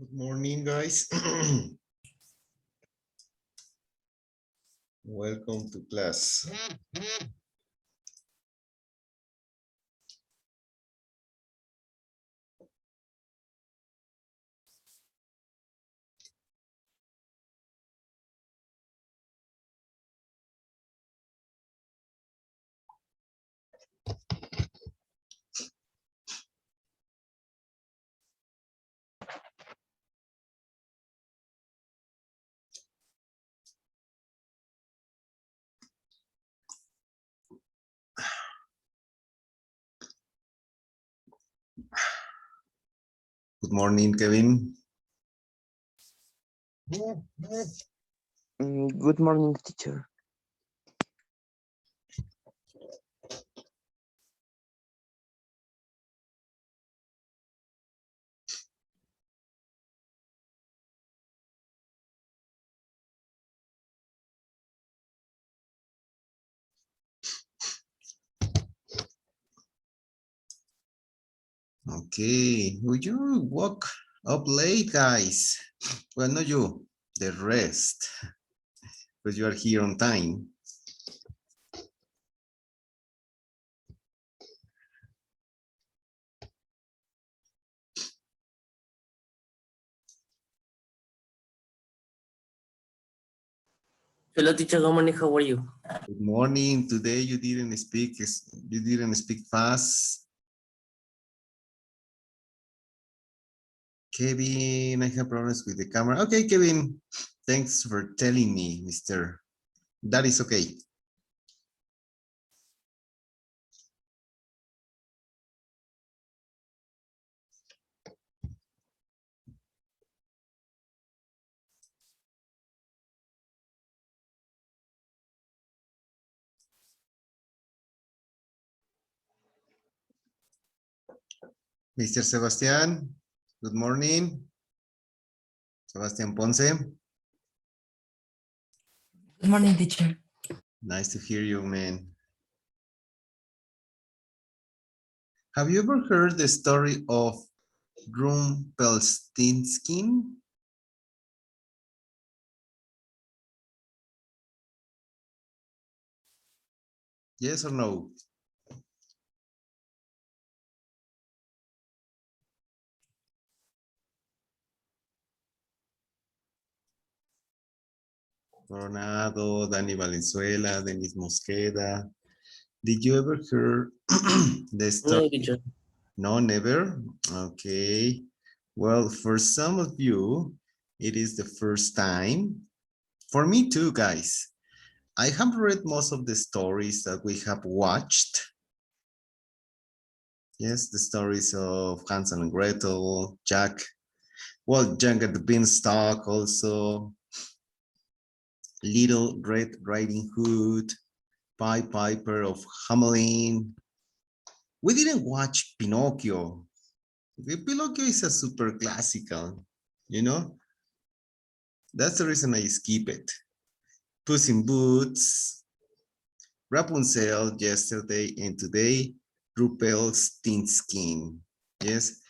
Good morning, guys. Welcome to class. Good morning, Kevin. Good morning, teacher. Okay, would you walk up late, guys? Well, not you, the rest, because you are here on time. Hello, teacher. Good morning. How are you? Good morning. Today you didn't speak fast. Kevin, I have problems with the camera. Okay, Kevin, thanks for telling me, mister. That is okay. Mr. Sebastián, good morning. Sebastián Ponce. Good morning, teacher. Nice to hear you, man. Have you ever heard the story of Rumpelstiltskin? Yes or no? Coronado, Dani Valenzuela, Denis Mosqueda. Did you ever hear the story? No, teacher. No, never? Okay. Well, for some of you, it is the first time. For me too, guys. I have read most of the stories that we have watched. Yes, the stories of Hansel and Gretel, Jack. Well, Jack and the Beanstalk also. Little Red Riding Hood, Pied Piper of Hamelin. We didn't watch Pinocchio. Pinocchio is a super classical, you know? That's the reason I skip it. Puss in Boots, Rapunzel yesterday and today, Rumpelstiltskin. Yes,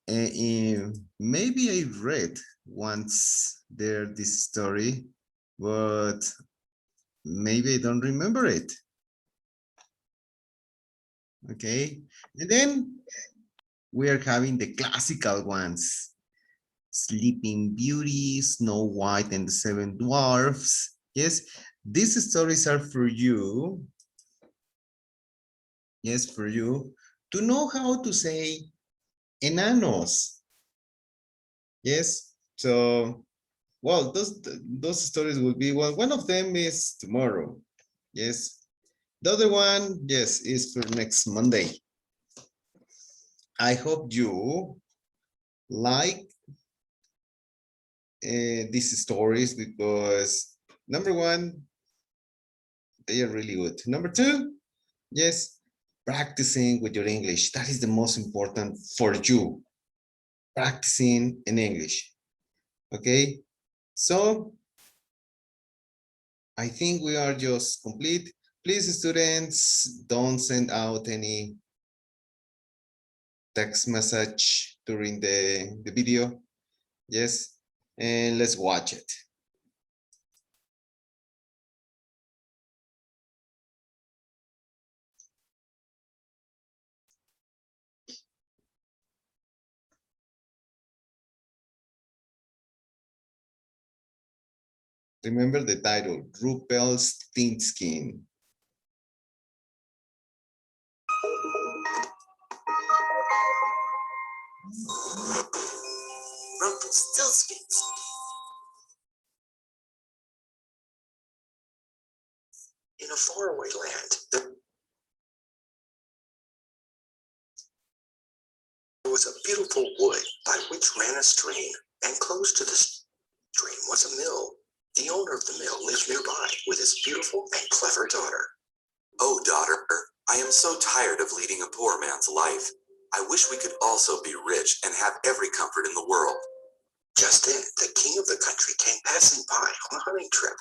and maybe I read once there this story, but maybe I don't remember it. Okay, and then we are having the classical ones. Sleeping Beauty, Snow White and the Seven Dwarfs. Yes, these stories are for you. Yes, for you to know how to say enanos. Yes, so, well, those stories will be, well, one of them is tomorrow. Yes, the other one, yes, is for next Monday. I hope you like these stories because number one, they are really good. Number two, yes, practicing with your English. That is the most important for you. Practicing in English. Okay, so I think we are just complete. Please, students, don't send out any text message during the video. Yes, and let's watch it. Remember the title, Rumpelstiltskin. Rumpelstiltskin. In a faraway land, there was a beautiful wood by which ran a stream, and close to the stream was a mill. The owner of the mill lived nearby with his beautiful and clever daughter. Oh, daughter, I am so tired of leading a poor man's life. I wish we could also be rich and have every comfort in the world. Just then, the king of the country came passing by on a hunting trip.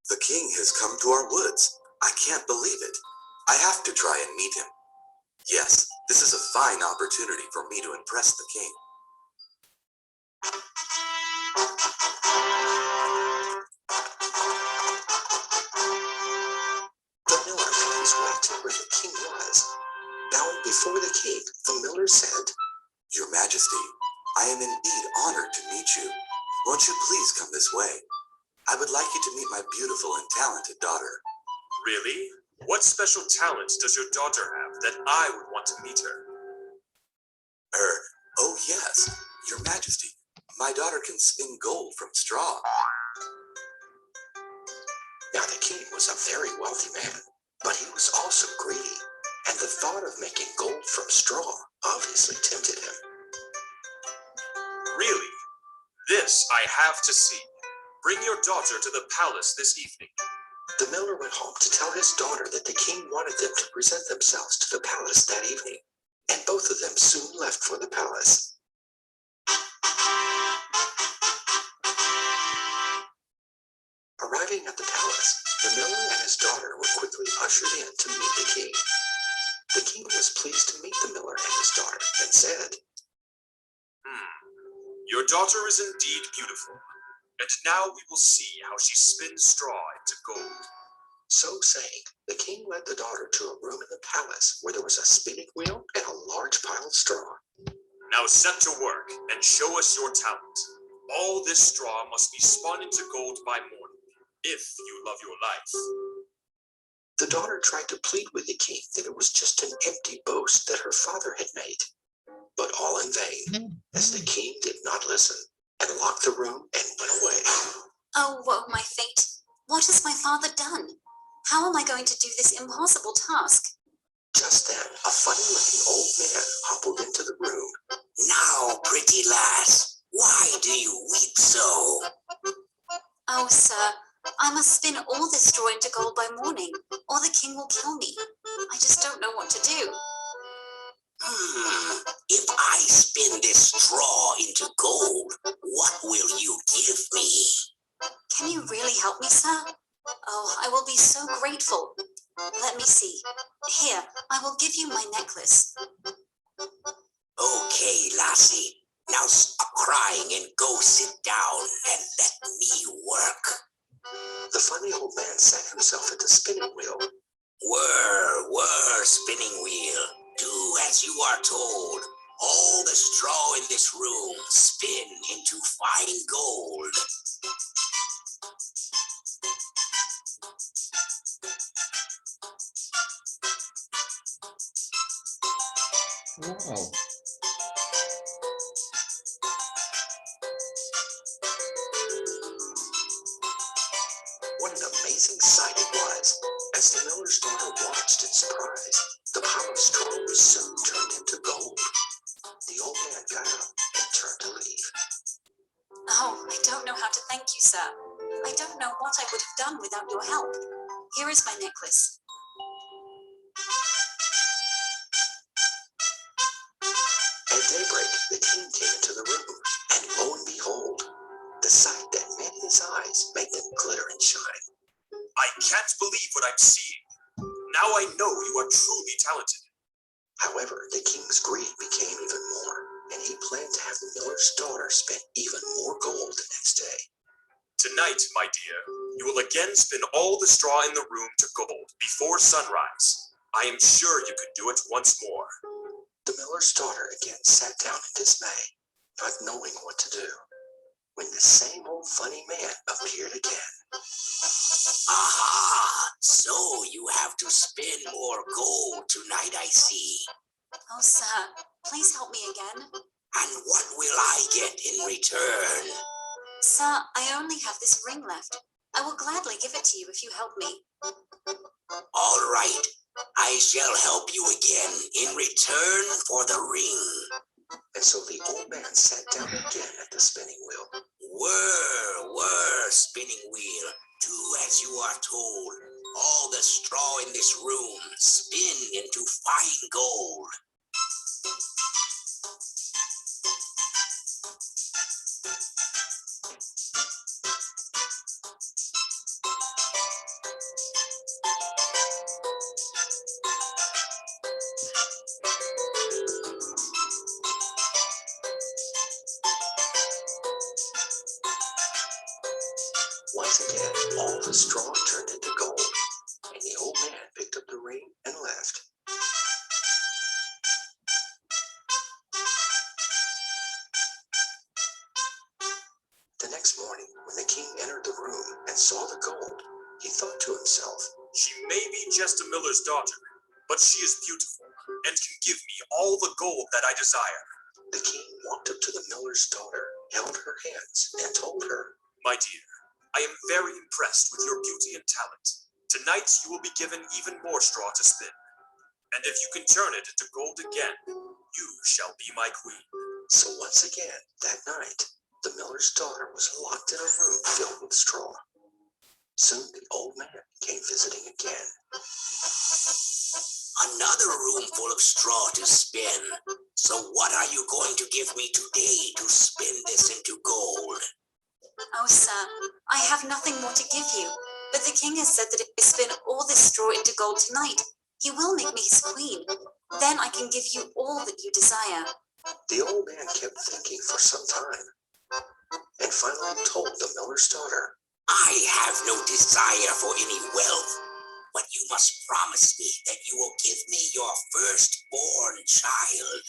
The king has come to our woods. I can't believe it. I have to try and meet him. Yes, this is a fine opportunity for me to impress the king. The miller made his way to where the king was. Bowing before the king, the miller said, Your Majesty, I am indeed honored to meet you. Won't you please come this way? I would like you to meet my beautiful and talented daughter. Really? What special talent does your daughter have that I would want to meet her? Oh yes, Your Majesty, my daughter can spin gold from straw. Now the king was a very wealthy man, but he was also greedy, and the thought of making gold from straw obviously tempted him. Really? This I have to see. Bring your daughter to the palace this evening. The miller went home to tell his daughter that the king wanted them to present themselves to the palace that evening, and both of them soon left for the palace. Arriving at the palace, the miller and his daughter were quickly ushered in to meet the king. The king was pleased to meet the miller and his daughter and said, Your daughter is indeed beautiful, and now we will see how she spins straw into gold. So saying, the king led the daughter to a room in the palace where there was a spinning wheel and a large pile of straw. Now set to work and show us your talent. All this straw must be spun into gold by morning, if you love your life. The daughter tried to plead with the king that it was just an empty boast that her father had made. but all in vain, as the king did not listen and locked the room and went away. Oh, woe my fate! What has my father done? How am I going to do this impossible task? Just then, a funny-looking old man hobbled into the room. Now, pretty lass, why do you weep so? Oh, sir, I must spin all this straw into gold by morning, or the king will kill me. I just don't know what to do. If I spin this straw into gold, what will you give me? Can you really help me, sir? Oh, I will be so grateful. Let me see. Here, I will give you my necklace. Okay, lassie. Now stop crying and go sit down and let me work. The funny old man sat himself at the spinning wheel. Whir, spinning wheel. Do as you are told. All the straw in this room spin into fine gold. Wow. What an amazing sight it was. As the miller's daughter watched in surprise, the pile of straw was soon turned into gold. The old man got up and turned to leave. Oh, I don't know how to thank you, sir. I don't know what I would have done without your help. Here is my necklace. At daybreak, the king came into the room, and lo and behold, the sight that met his eyes made them glitter and shine. I can't believe what I'm seeing. Now I know you are truly talented. However, the king's greed became even more, and he planned to have the miller's daughter spend even more gold the next day. Tonight, my dear, you will again spin all the straw in the room to gold before sunrise. I am sure you could do it once more. The miller's daughter again sat down in dismay, not knowing what to do, when the same old funny man appeared again. Aha! So you have to spin more gold tonight, I see. Oh, sir, please help me again. And what will I get in return? Sir, I only have this ring left. I will gladly give it to you if you help me. All right, I shall help you again in return for the ring. And so the old man sat down again at the spinning wheel. Whir, spinning wheel, do as you are told. All the straw in this room spin into fine gold. Once again, all the straw turned into gold, and the old man picked up the ring and left. The next morning, when the king entered the room and saw the gold, he thought to himself, She may be just a miller's daughter, but she is beautiful and can give me all the gold that I desire. the king walked up to the miller's daughter, held her hands, and told her, My dear, I am very impressed with your beauty and talent. Tonight you will be given even more straw to spin. And if you can turn it into gold again, you shall be my queen. So once again, that night, the miller's daughter was locked in a room filled with straw. Soon the old man came visiting again. Another room full of straw to spin. So what are you going to give me today to spin this into gold? Oh, sir, I have nothing more to give you, but the king has said that if I spin all this straw into gold tonight, he will make me his queen. Then I can give you all that you desire. The old man kept thinking for some time, and finally told the miller's daughter, I have no desire for any wealth, but you must promise me that you will give me your firstborn child.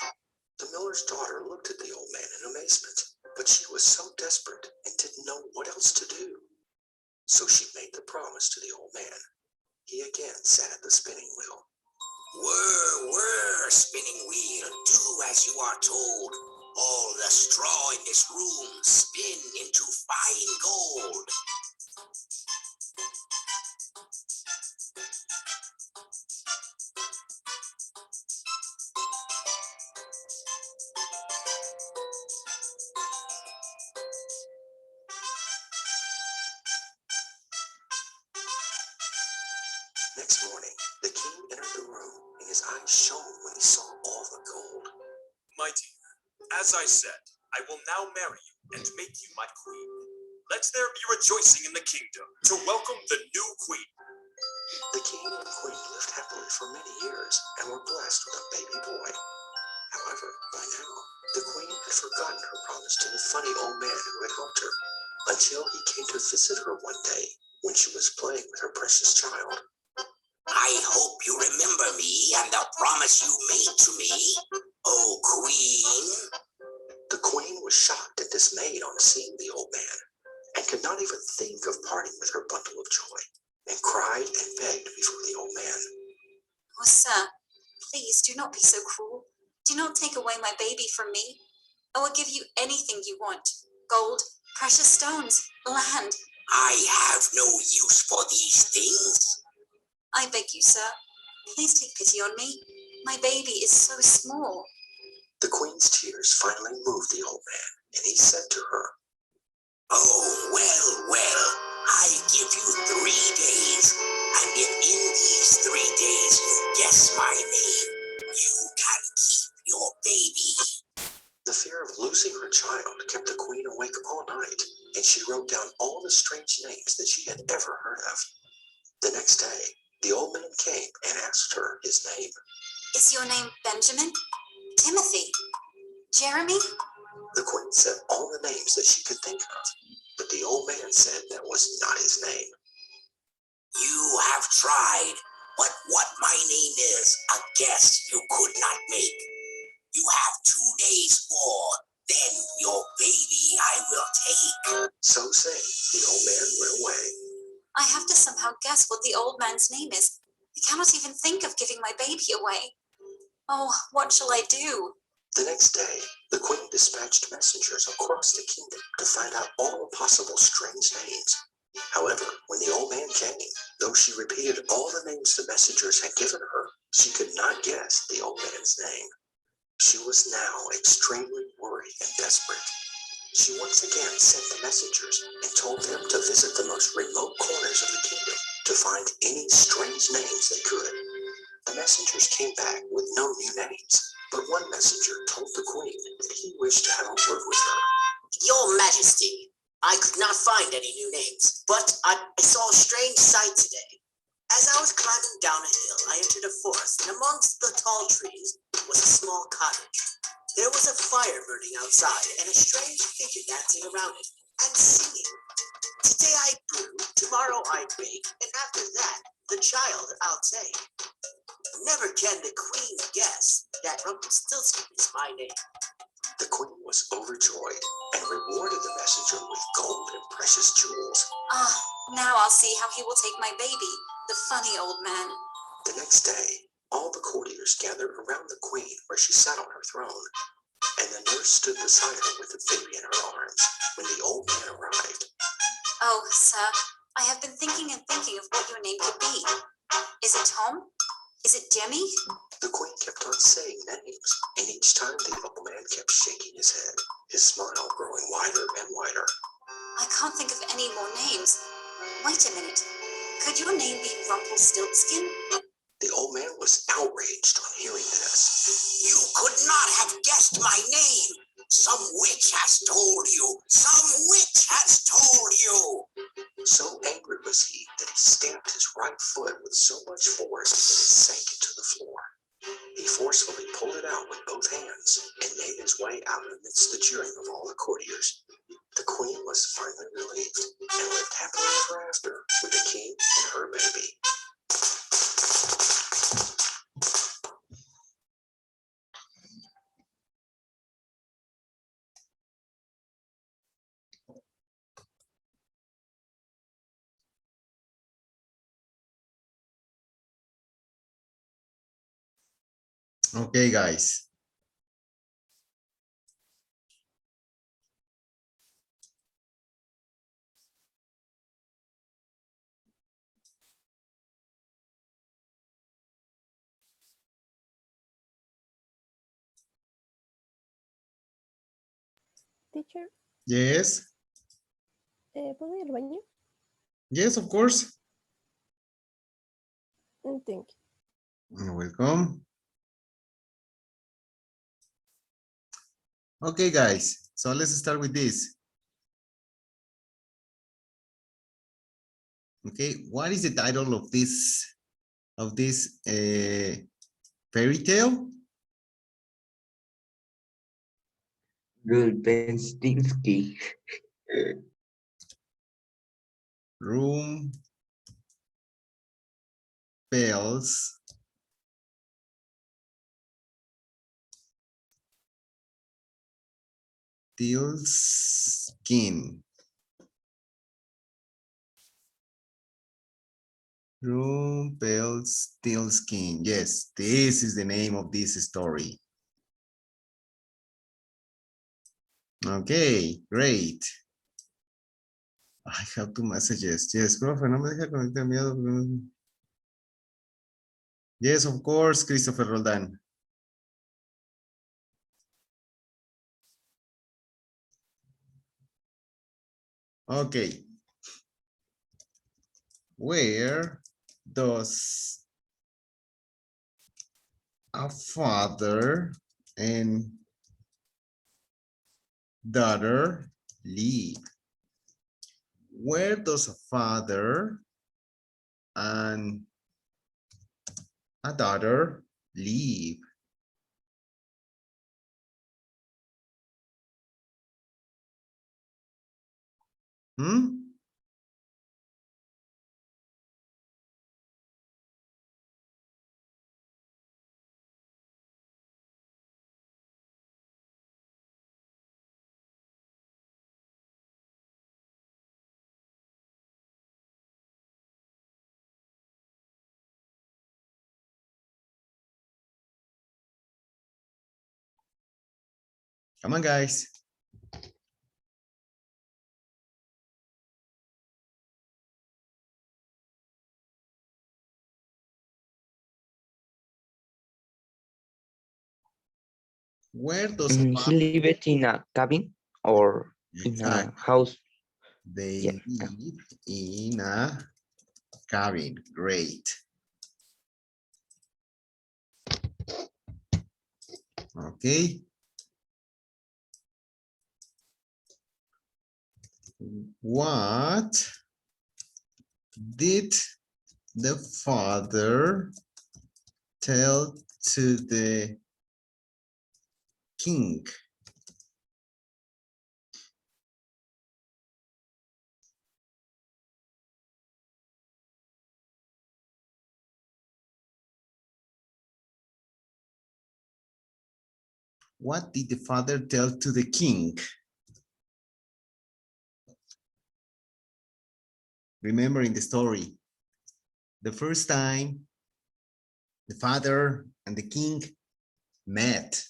The miller's daughter looked at the old man in amazement, but she was so desperate and didn't know what else to do. So she made the promise to the old man. He again sat at the spinning wheel. Whir, whir, spinning wheel, do as you are told. All the straw in this room spin into fine gold. Next morning, the king entered the room, and his eyes shone when he saw all the gold. My dear, as I said, I will now marry you and make you my queen. Let there be rejoicing in the kingdom to welcome the new queen. The king and queen lived happily for many years and were blessed with a baby boy. However, by now, the queen had forgotten her promise to the funny old man who had helped her, until he came to visit her one day when she was playing with her precious child. I hope you remember me and the promise you made to me, oh queen. The queen was shocked and dismayed on seeing the old man, and could not even think of parting with her bundle of joy, and cried and begged before the old man. Oh, sir, please do not be so cruel. Do not take away my baby from me. I will give you anything you want. Gold, precious stones, land. I have no use for these things. I beg you, sir, please take pity on me. My baby is so small. The queen's tears finally moved the old man, and he said to her, Oh, well, I give you 3 days, and if in these 3 days you guess my name, you can keep your baby. The fear of losing her child kept the queen awake all night, and she wrote down all the strange names that she had ever heard of. The next day, the old man came and asked her his name. Is your name Benjamin? Timothy? Jeremy? The queen said all the names that she could think of, but the old man said that was not his name. You have tried, but what my name is, a guess you could not make. You have 2 days more, then your baby I will take. So saying, the old man went away. I have to somehow guess what the old man's name is. I cannot even think of giving my baby away. Oh, what shall I do? The next day, the queen dispatched messengers across the kingdom to find out all the possible strange names. However, when the old man came, though she repeated all the names the messengers had given her, she could not guess the old man's name. She was now extremely worried and desperate. She once again sent the messengers and told them to visit the most remote corners of the kingdom to find any strange names they could. The messengers came back with no new names, but one messenger told the queen that he wished to have a word with her. Your Majesty, I could not find any new names, but I saw a strange sight today. As I was climbing down a hill, I entered a forest, and amongst the tall trees was a small cottage. There was a fire burning outside, and a strange figure dancing around it, and singing. Today I brew, tomorrow I bake, and after that, the child I'll take. Never can the queen guess that Rumpelstiltskin is my name. The queen was overjoyed, and rewarded the messenger with gold and precious jewels. Ah, now I'll see how he will take my baby, the funny old man. The next day, all the courtiers gathered around the queen where she sat on her throne, and the nurse stood beside her with the baby in her arms when the old man arrived. Oh, sir, I have been thinking and thinking of what your name could be. Is it Tom? Is it Jemmy? The queen kept on saying names, and each time the old man kept shaking his head, his smile growing wider and wider. I can't think of any more names. Wait a minute. Could your name be Rumpelstiltskin? The old man was outraged on hearing this. You could not have guessed my name. Some witch has told you. Some witch has told you. So angry was he that he stamped his right foot with so much force that it sank into the floor. He forcefully pulled it out with both hands and made his way out amidst the cheering of all the courtiers. The queen was finally relieved and lived happily ever after with the king and her baby. Okay, guys. Teacher, Yes. ¿puedo ir al baño? Yes, of course. Thank you. You're welcome. Okay, guys. So let's start with this. Okay, what is the title of this fairy tale? Rulpenstiltsky. Room bells till skin. Rumpelstiltskin. Yes, this is the name of this story. Okay, great. I have two messages. Yes, profe, no me deja conectar miedo. Yes, of course, Christopher Roldan. Okay. Where does a father and daughter live? Where does a father and a daughter live? Hmm? Come on, guys. Where does a He father lived in a cabin or in a exactly? house. They Yeah. live in a cabin. Great. Okay. What did the father tell to the king? What did the father tell to the king? Remember in the story, the first time the father and the king met.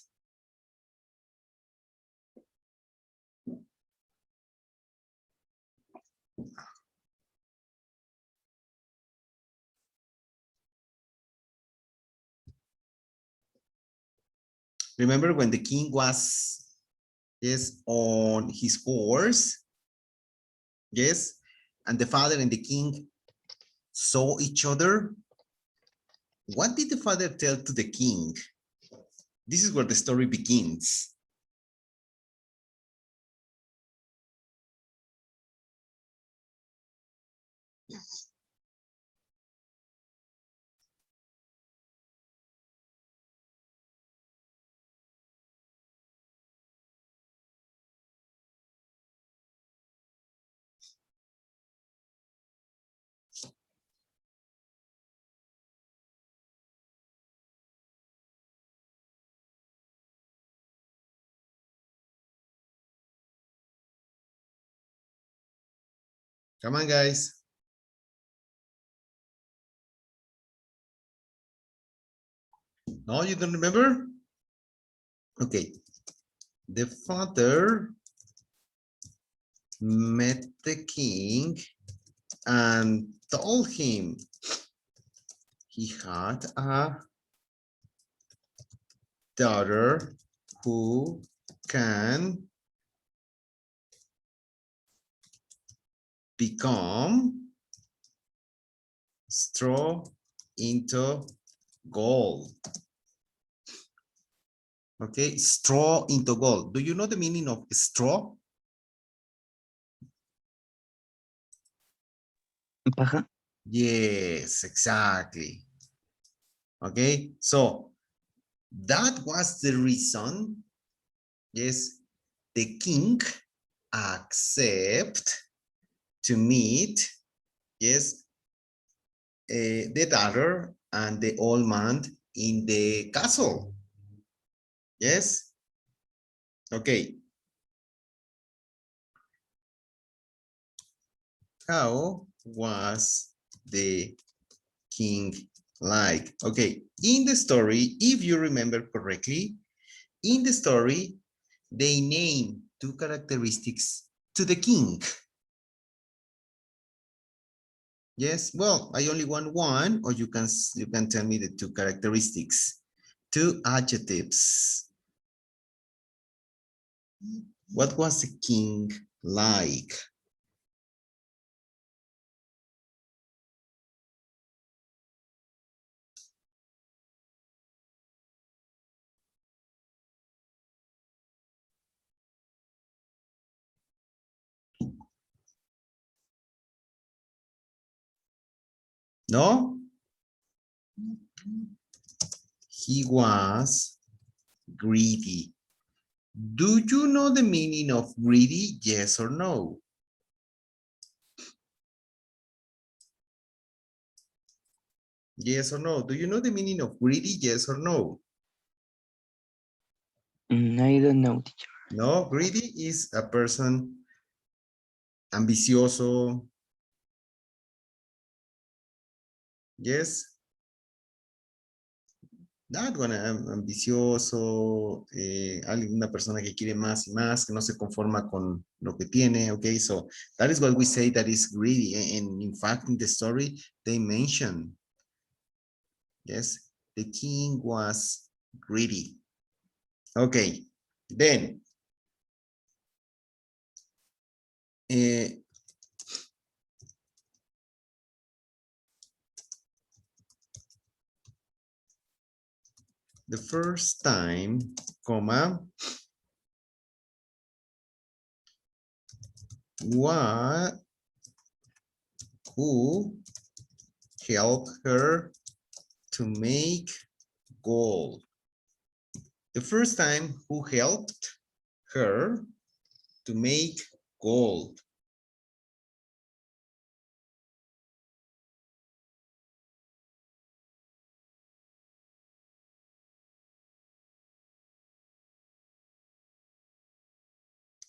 Remember when the king was, yes, on his horse, yes, and the father and the king saw each other? What did the father tell to the king? This is where the story begins. Come on, guys. No, you don't remember? Okay. The father met the king and told him he had a daughter who can become straw into gold. Okay, straw into gold. Do you know the meaning of straw? Paja. Yes, exactly. Okay, so that was the reason, yes, the king accept to meet, yes, the daughter and the old man in the castle. Yes, okay. How was the king like? Okay, in the story, if you remember correctly, in the story, they name two characteristics to the king. Yes, well, I only want one, or you can tell me the two characteristics, two adjectives. What was the king like? No? He was greedy. Do you know the meaning of greedy? Yes or no? Yes or no? Do you know the meaning of greedy? Yes or no? I don't know, teacher. No, greedy is a person ambicioso. Yes. That one, ambicioso, una persona que quiere más y más, que no se conforma con lo que tiene, okay? So that is what we say that is greedy. And in fact, in the story, they mention, yes, the king was greedy. Okay, then, the first time, comma, what, who helped her to make gold? The first time, who helped her to make gold?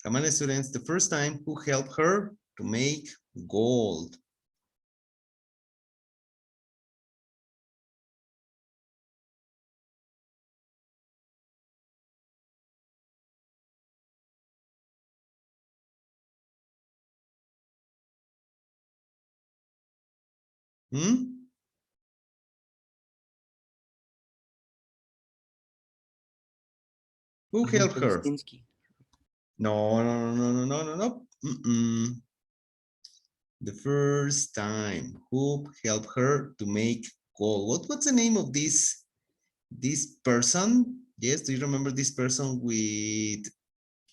Come on, students, the first time, who helped her to make gold? Hmm? Who helped her? Polistinsky. No, no, no, no, no, no, no. The first time, who helped her to make gold? What's the name of this person? Yes, do you remember this person with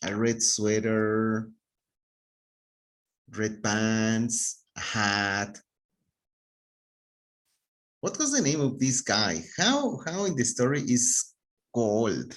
a red sweater, red pants, a hat? What was the name of this guy? How in the story is gold?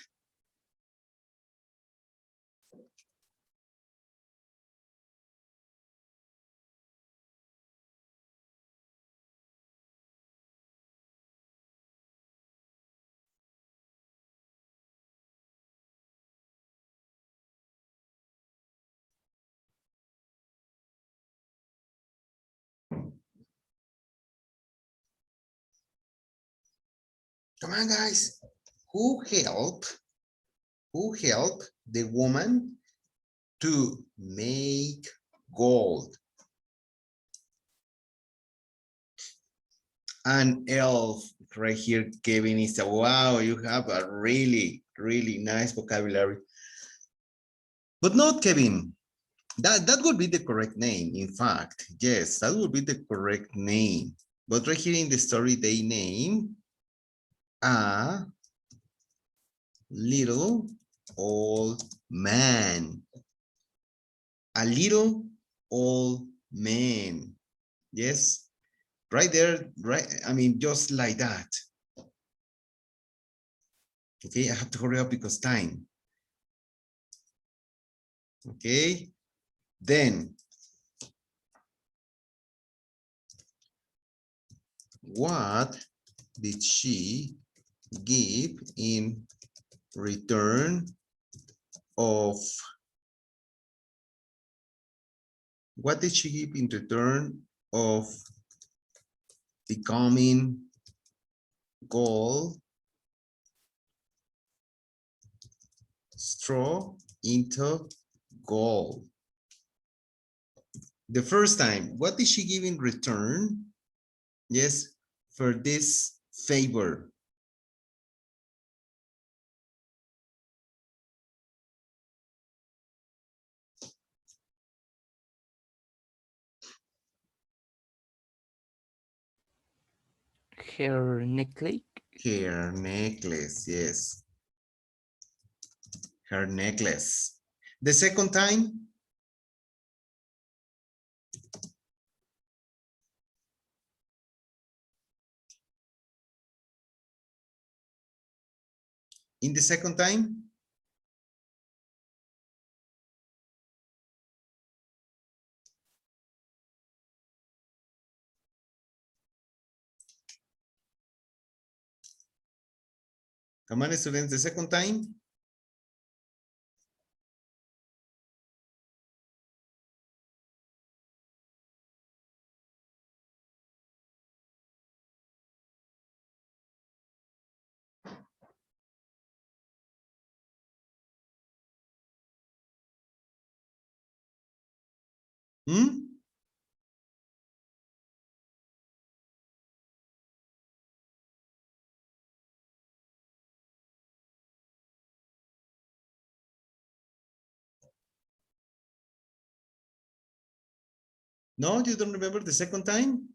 Come on, guys. who helped the woman to make gold? An elf right here, Kevin, is a wow, you have a really, really nice vocabulary. But not Kevin. That would be the correct name, in fact. Yes, that would be the correct name. But right here in the story, they name a little old man. A little old man. Yes, right there, right? I mean, just like that. Okay, I have to hurry up because time. Okay, then what did she give in return of, what did she give in return of becoming gold straw into gold? The first time, what did she give in return? Yes, for this favor. Her necklace. Her necklace, yes. Her necklace. The second time, in the second time, come on, students, the second time. Hmm? No, you don't remember the second time?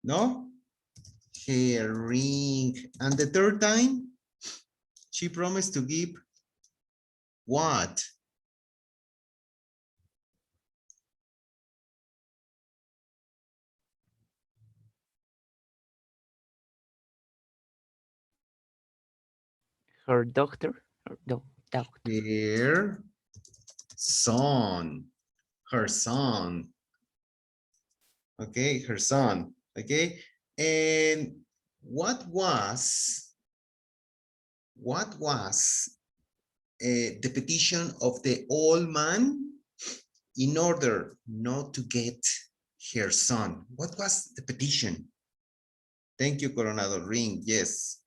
No? Her ring. And the third time, she promised to give what? Her doctor. Doctor. Her son. Her son. Okay, her son. Okay. And what was the petition of the old man in order not to get her son? What was the petition? Thank you, Coronado Ring. Yes.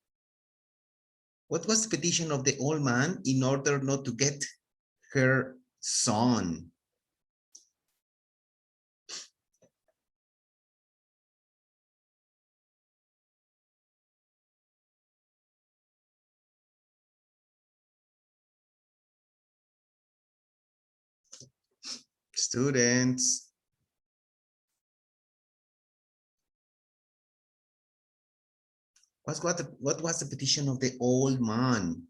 What was the petition of the old man in order not to get her son? Students. What was the petition of the old man?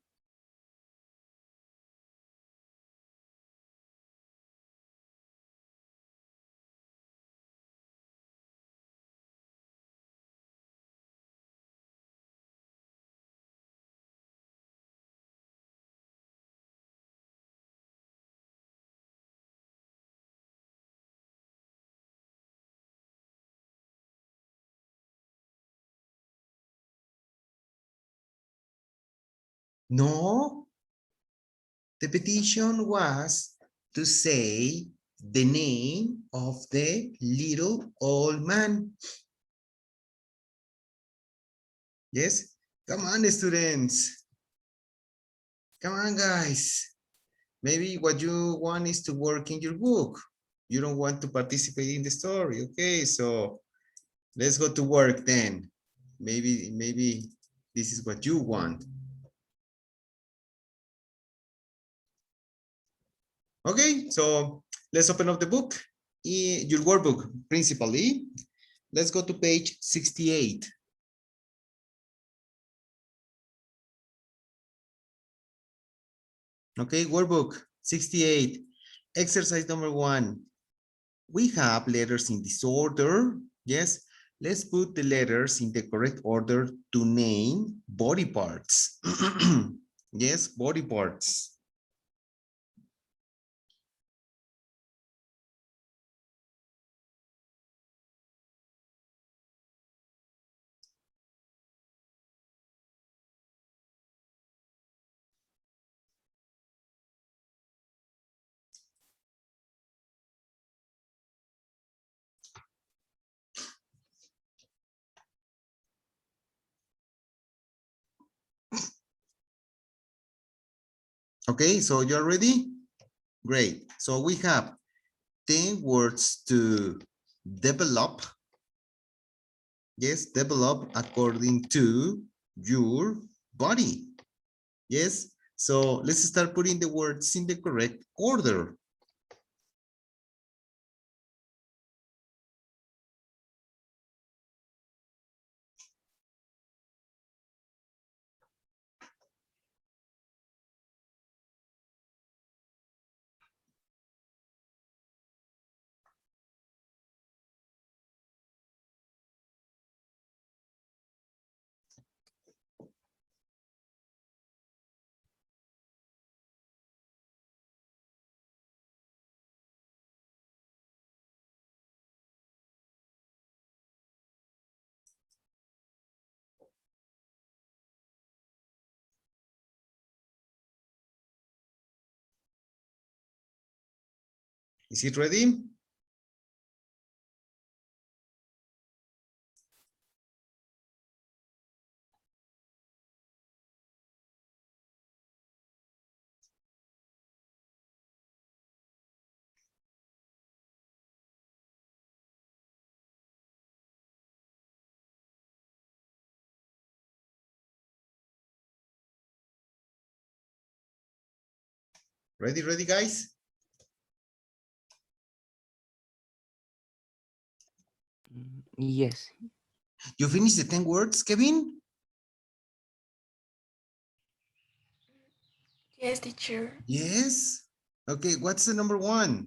No, the petition was to say the name of the little old man. Yes? Come on, students. Come on, guys. Maybe what you want is to work in your book. You don't want to participate in the story. Okay, so let's go to work then. Maybe this is what you want. Okay, so let's open up the book, your workbook principally. Let's go to page 68. Okay, workbook 68, exercise number 1. We have letters in disorder. Yes, let's put the letters in the correct order to name body parts. Yes, body parts. Okay, so you're ready? Great. So we have 10 words to develop. Yes, develop according to your body. Yes, so let's start putting the words in the correct order. Is it ready? Ready, guys? Yes. You finished the 10 words, Kevin? Yes, teacher. Yes. Okay, what's the number 1?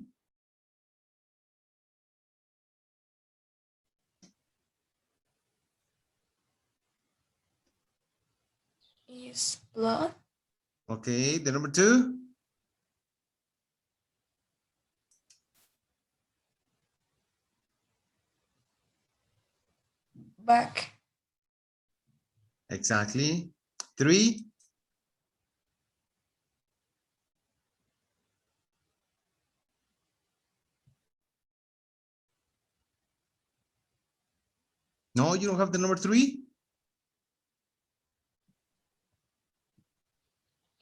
Is blood. Okay, the number 2? Back. Exactly. 3? No, you don't have the number 3?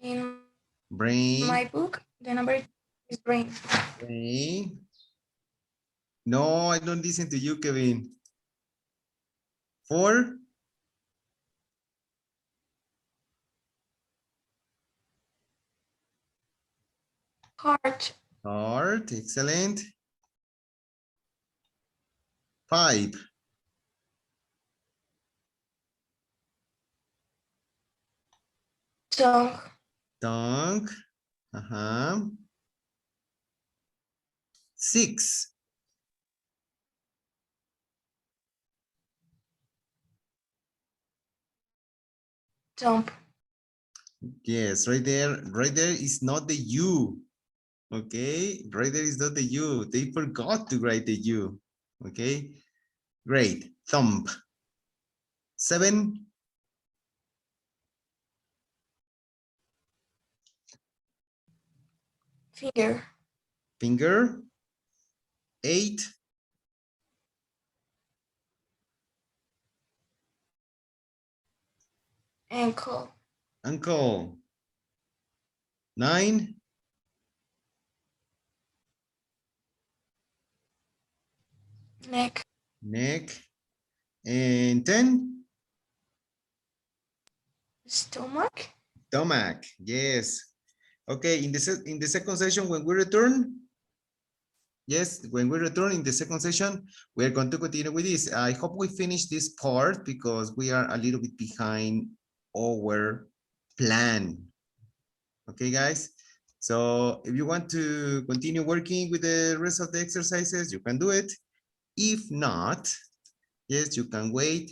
In Brain. my book, the number is brain. Brain. No, I don't listen to you, Kevin. 4? Heart. Heart, excellent. 5? Tongue. Tongue. 6? Thumb. Yes, right there. Right there is not the U. Okay, right there is not the U. They forgot to write the U. Okay, great. Thumb. 7? Finger. Finger. 8? Ankle. Ankle. 9. Neck. Neck. And 10. Stomach. Stomach. Yes. Okay, in the second session, when we return, yes, when we return in the second session, we're going to continue with this. I hope we finish this part because we are a little bit behind our plan. Okay, guys. So if you want to continue working with the rest of the exercises, you can do it. If not, yes, you can wait.